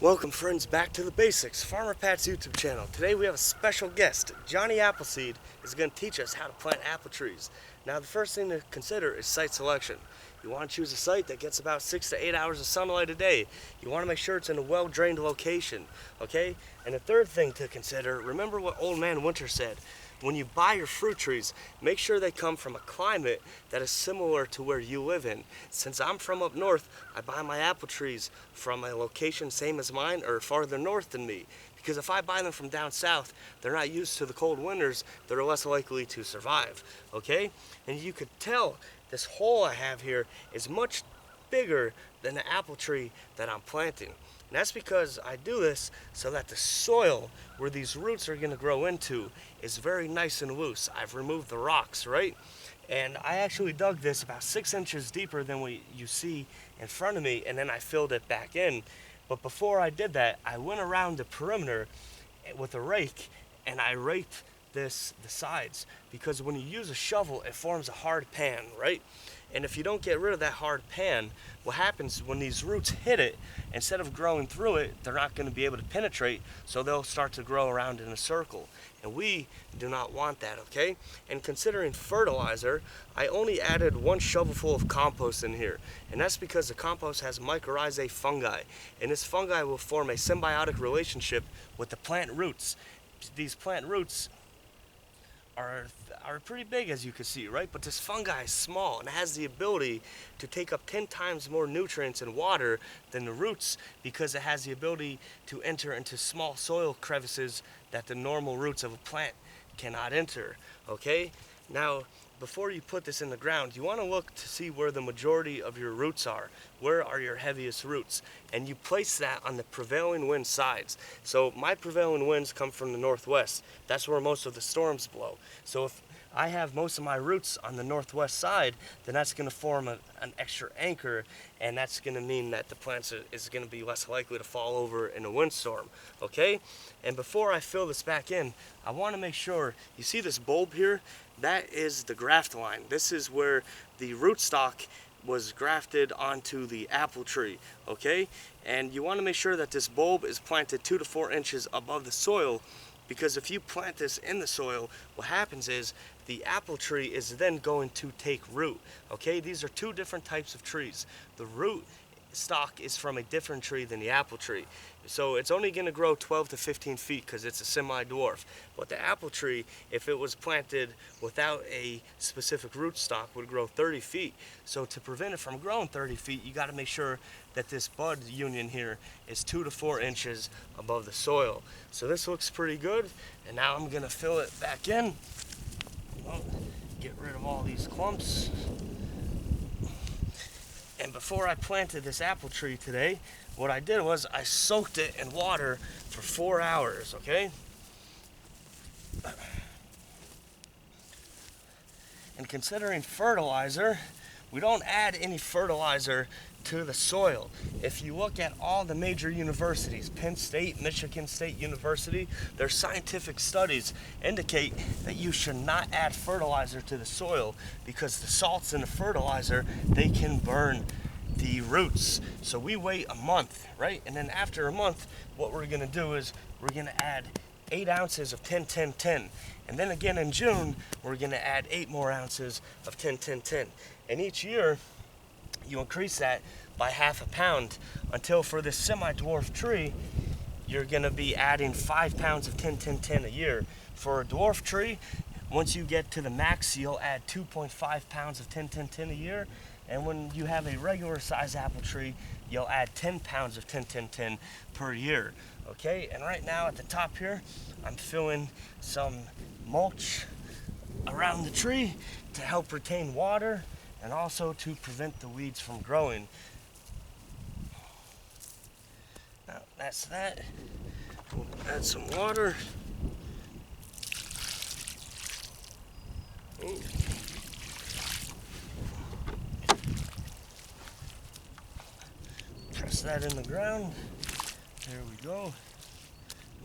Welcome friends back to the basics, Farmer Pat's YouTube channel. Today we have a special guest. Johnny Appleseed is going to teach us how to plant apple trees. Now the first thing to consider is site selection. You want to choose a site that gets about 6 to 8 hours of sunlight a day. You want to make sure it's in a well-drained location, okay? And the third thing to consider, remember what Old Man Winter said. When you buy your fruit trees, make sure they come from a climate that is similar to where you live in. Since I'm from up north, I buy my apple trees from a location same as mine or farther north than me. Because if I buy them from down south, they're not used to the cold winters, they're less likely to survive, okay? And you could tell this hole I have here is much bigger than the apple tree that I'm planting. And that's because I do this so that the soil where these roots are going to grow into is very nice and loose. I've removed the rocks, right? And I actually dug this about 6 inches deeper than what you see in front of me, and then I filled it back in. But before I did that, I went around the perimeter with a rake and I raked the sides, because when you use a shovel it forms a hard pan, right? And if you don't get rid of that hard pan, what happens when these roots hit it, instead of growing through it, they're not going to be able to penetrate, so they'll start to grow around in a circle. And we do not want that, okay? And considering fertilizer, I only added 1 shovelful of compost in here. And that's because the compost has mycorrhizae fungi. And this fungi will form a symbiotic relationship with the plant roots. These plant roots are pretty big, as you can see, right? But this fungi is small and has the ability to take up 10 times more nutrients and water than the roots, because it has the ability to enter into small soil crevices that the normal roots of a plant cannot enter, okay? Now, before you put this in the ground, you want to look to see where the majority of your roots are. Where are your heaviest roots? And you place that on the prevailing wind sides. So my prevailing winds come from the northwest. That's where most of the storms blow. So if I have most of my roots on the northwest side, then that's going to form an extra anchor, and that's going to mean that the plant is going to be less likely to fall over in a windstorm, okay? And before I fill this back in, I want to make sure, you see this bulb here? That is the graft line. This is where the rootstock was grafted onto the apple tree, okay? And you want to make sure that this bulb is planted 2 to 4 inches above the soil, because if you plant this in the soil, what happens is the apple tree is then going to take root, okay? These are 2 different types of trees. The root stock is from a different tree than the apple tree. So it's only going to grow 12 to 15 feet because it's a semi-dwarf. But the apple tree, if it was planted without a specific root stock, would grow 30 feet. So to prevent it from growing 30 feet, you got to make sure that this bud union here is 2 to 4 inches above the soil. So this looks pretty good. And now I'm going to fill it back in. Get rid of all these clumps. And before I planted this apple tree today, what I did was I soaked it in water for 4 hours, okay? And considering fertilizer, we don't add any fertilizer to the soil. If you look at all the major universities, Penn State, Michigan State University, their scientific studies indicate that you should not add fertilizer to the soil, because the salts in the fertilizer, they can burn the roots. So we wait a month, right? And then after a month, what we're going to do is we're going to add 8 ounces of 10-10-10. And then again in June, we're going to add 8 more ounces of 10-10-10. And each year, you increase that by ½ a pound, until for this semi-dwarf tree, you're going to be adding 5 pounds of 10-10-10 a year. For a dwarf tree, once you get to the max, you'll add 2.5 pounds of 10-10-10 a year. And when you have a regular size apple tree, you'll add 10 pounds of 10-10-10 per year. Okay, and right now at the top here, I'm filling some mulch around the tree to help retain water and also to prevent the weeds from growing. Now that's that. We'll add some water. Press that in the ground. There we go.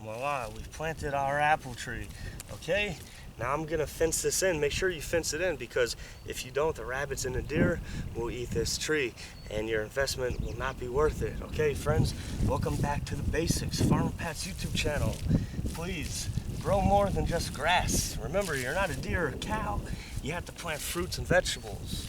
Voila, we've planted our apple tree. Okay, Now I'm gonna fence this in. Make sure you fence it in, because if you don't, the rabbits and the deer will eat this tree and your investment will not be worth it. Okay, friends, welcome back to the basics, Farmer Pat's YouTube channel. Please grow more than just grass. Remember, you're not a deer or a cow. You have to plant fruits and vegetables.